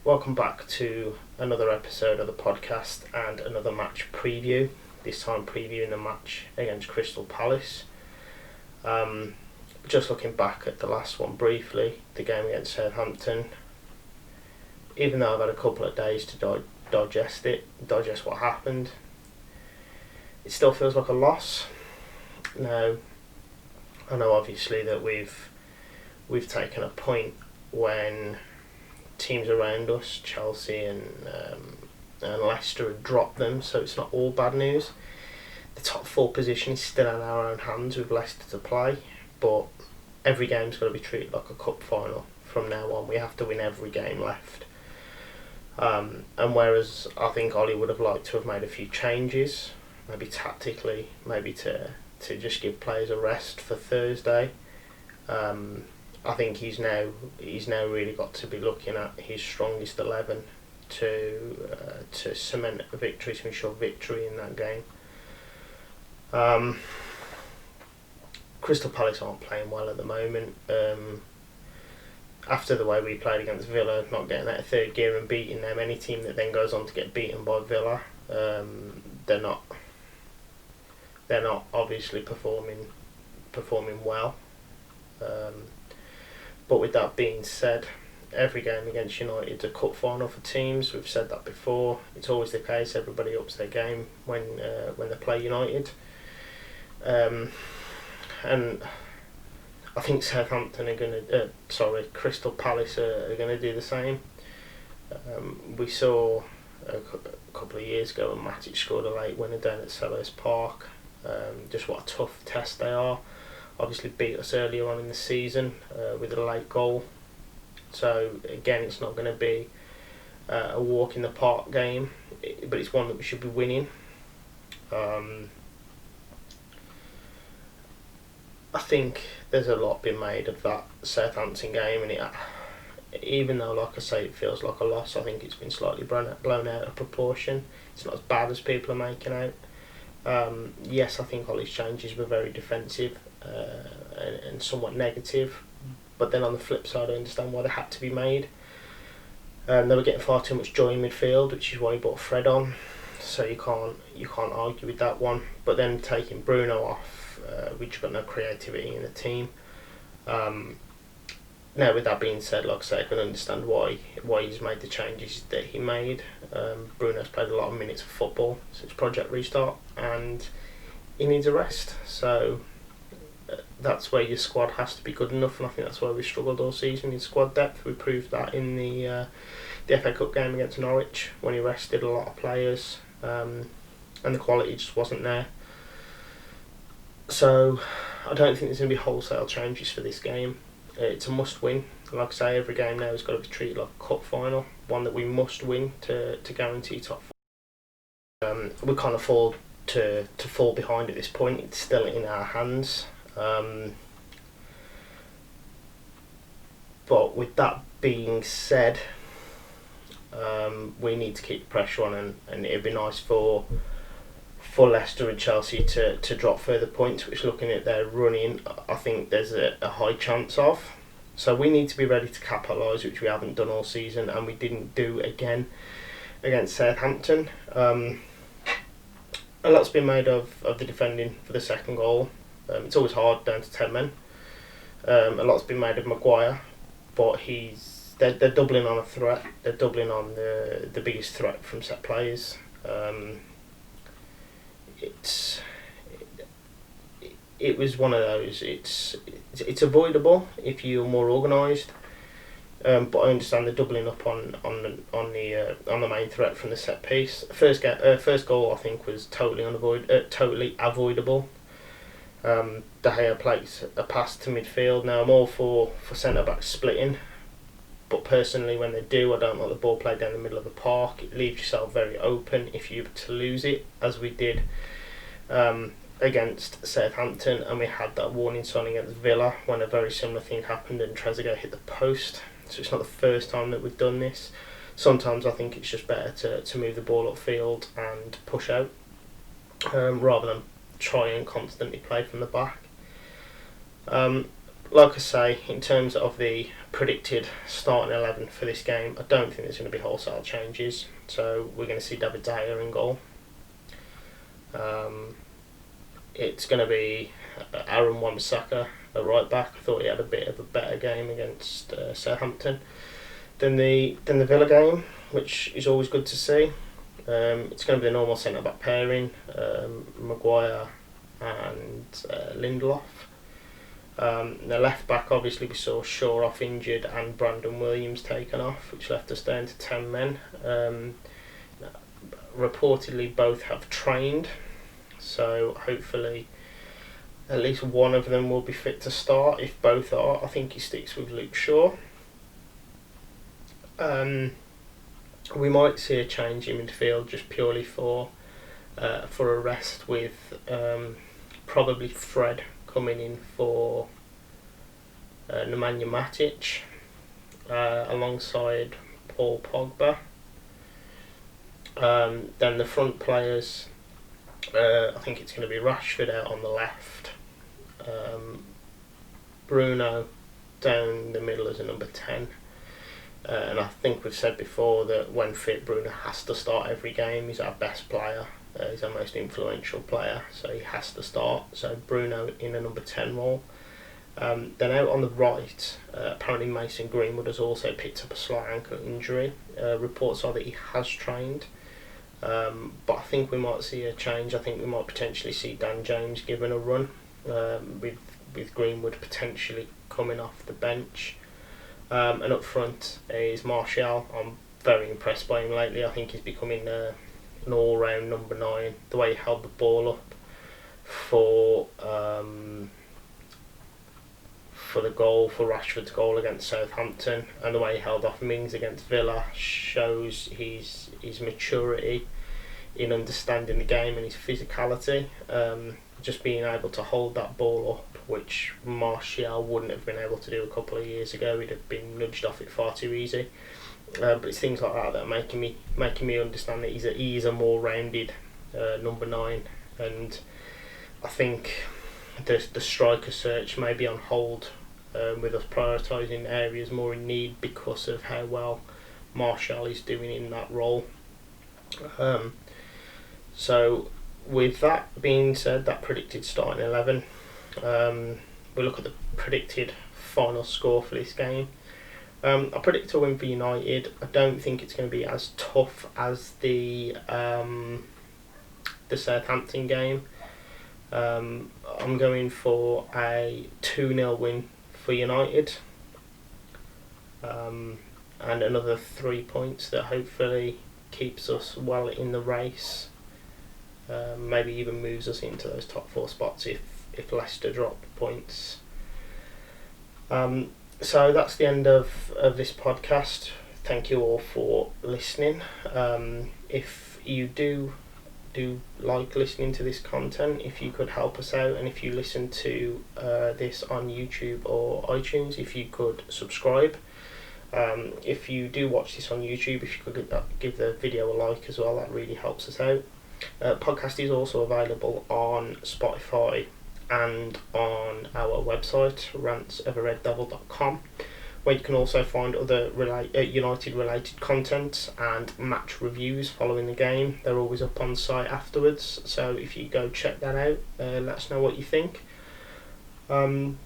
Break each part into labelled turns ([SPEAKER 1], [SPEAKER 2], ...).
[SPEAKER 1] Welcome back to another episode of the podcast and another match preview. This time previewing the match against Crystal Palace. Just looking back at the last one briefly, the game against Southampton. Even though I've had a couple of days to digest what happened, it still feels like a loss. Now, I know obviously that we've taken a point when teams around us, Chelsea and Leicester, had dropped them, so it's not all bad news. The top 4 position is still in our own hands with Leicester to play, but every game's got to be treated like a cup final from now on. We have to win every game left. And whereas I think Ollie would have liked to have made a few changes, maybe tactically, maybe to just give players a rest for Thursday, I think he's now really got to be looking at his strongest 11 to cement a victory, to ensure victory in that game. Crystal Palace aren't playing well at the moment. After the way we played against Villa, not getting out of third gear and beating them, any team that then goes on to get beaten by Villa, they're not obviously performing well. But with that being said, every game against United is a cup final for teams. We've said that before. It's always the case. Everybody ups their game when they play United. And I think Southampton are going to... Crystal Palace are going to do the same. We saw a couple of years ago when Matic scored a late winner down at Selhurst Park. Just what a tough test they are. Obviously beat us earlier on in the season with a late goal. So again, it's not going to be a walk in the park game, but it's one that we should be winning. I think there's a lot been made of that Southampton game, and even though, like I say, it feels like a loss, I think it's been slightly blown out of proportion. It's not as bad as people are making out. Yes, I think Ollie's changes were very defensive and somewhat negative, but then on the flip side I understand why they had to be made. They were getting far too much joy in midfield, which is why he brought Fred on, so you can't argue with that one. But then taking Bruno off, we've got no creativity in the team. Now, with that being said, like I say, I can understand why he's made the changes that he made. Bruno's played a lot of minutes of football since Project Restart, and he needs a rest. So that's where your squad has to be good enough, and I think that's why we struggled all season in squad depth. We proved that in the FA Cup game against Norwich when he rested a lot of players, and the quality just wasn't there. So I don't think there's going to be wholesale changes for this game. It's a must-win. Like I say, every game now has got to be treated like a cup final, one that we must win to guarantee top 4. We can't afford to fall behind at this point. It's still in our hands. But with that being said, we need to keep the pressure on, and it'd be nice for Leicester and Chelsea to drop further points, which, looking at their running, I think there's a high chance of. So we need to be ready to capitalise, which we haven't done all season, and we didn't do again against Southampton. A lot's been made of the defending for the second goal. It's always hard down to 10 men. A lot's been made of Maguire, but they're doubling on a threat. They're doubling on the biggest threat from set players. It was one of those. It's avoidable if you're more organised, but I understand the doubling up on the main threat from the set piece. First goal I think was totally avoidable. De Gea plays a pass to midfield. Now, I'm all for centre backs splitting, but personally, when they do, I don't like the ball played down the middle of the park. It leaves yourself very open if you were to lose it, as we did against Southampton, and we had that warning sign against Villa when a very similar thing happened and Trezeguet hit the post. So it's not the first time that we've done this. Sometimes I think it's just better to move the ball upfield and push out rather than try and constantly play from the back. like I say, in terms of the predicted starting 11 for this game, I don't think there's going to be wholesale changes. So we're going to see David De Gea in goal. It's going to be Aaron Wan-Bissaka at right back. I thought he had a bit of a better game against Southampton than the Villa game, which is always good to see. It's going to be the normal centre back pairing, Maguire and Lindelof. The left back, obviously, we saw Shaw off injured and Brandon Williams taken off, which left us down to 10 men. Reportedly, both have trained, so hopefully at least one of them will be fit to start. If both are, I think he sticks with Luke Shaw. We might see a change in midfield just purely for a rest, with probably Fred coming in for Nemanja Matic alongside Paul Pogba. Then the front players, I think it's going to be Rashford out on the left, Bruno down the middle as a number 10. And I think we've said before that when fit, Bruno has to start every game. He's our best player, he's our most influential player, so he has to start. So Bruno in a number 10 role. Then out on the right, apparently Mason Greenwood has also picked up a slight ankle injury. Reports are that he has trained, but I think we might see a change. I think we might potentially see Dan James given a run, with Greenwood potentially coming off the bench. And up front is Martial. I'm very impressed by him lately. I think he's becoming an all-round number 9. The way he held the ball up for the goal, for Rashford's goal against Southampton, and the way he held off Mings against Villa shows his maturity in understanding the game and his physicality. Just being able to hold that ball up, which Martial wouldn't have been able to do a couple of years ago. He'd have been nudged off it far too easy. But it's things like that that are making me understand that he is a more rounded number 9, and I think the striker search may be on hold, with us prioritising areas more in need because of how well Martial is doing in that role. So with that being said, that predicted starting 11, we look at the predicted final score for this game. I predict a win for United. I don't think it's going to be as tough as the Southampton game. I'm going for a 2-0 win for United, and another 3 points that hopefully keeps us well in the race. Maybe even moves us into those top 4 spots if Leicester drop points. So that's the end of this podcast. Thank you all for listening. If you do like listening to this content, if you could help us out, and if you listen to this on YouTube or iTunes, if you could subscribe. If you do watch this on YouTube, if you could give the video a like as well, that really helps us out. Podcast is also available on Spotify and on our website, rantsofareddevil.com, where you can also find other United related content and match reviews following the game. They're always up on site afterwards, so if you go check that out, let us know what you think. You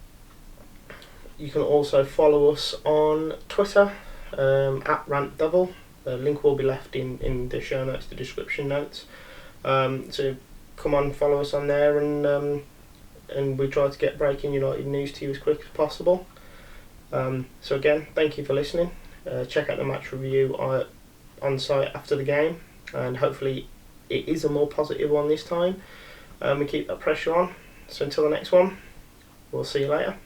[SPEAKER 1] can also follow us on Twitter, at rantdevil. The link will be left in the show notes, the description notes. So come on, follow us on there, and we try to get breaking United news to you as quick as possible. So again, thank you for listening. Check out the match review on site after the game, and hopefully it is a more positive one this time. We keep that pressure on. So until the next one, we'll see you later.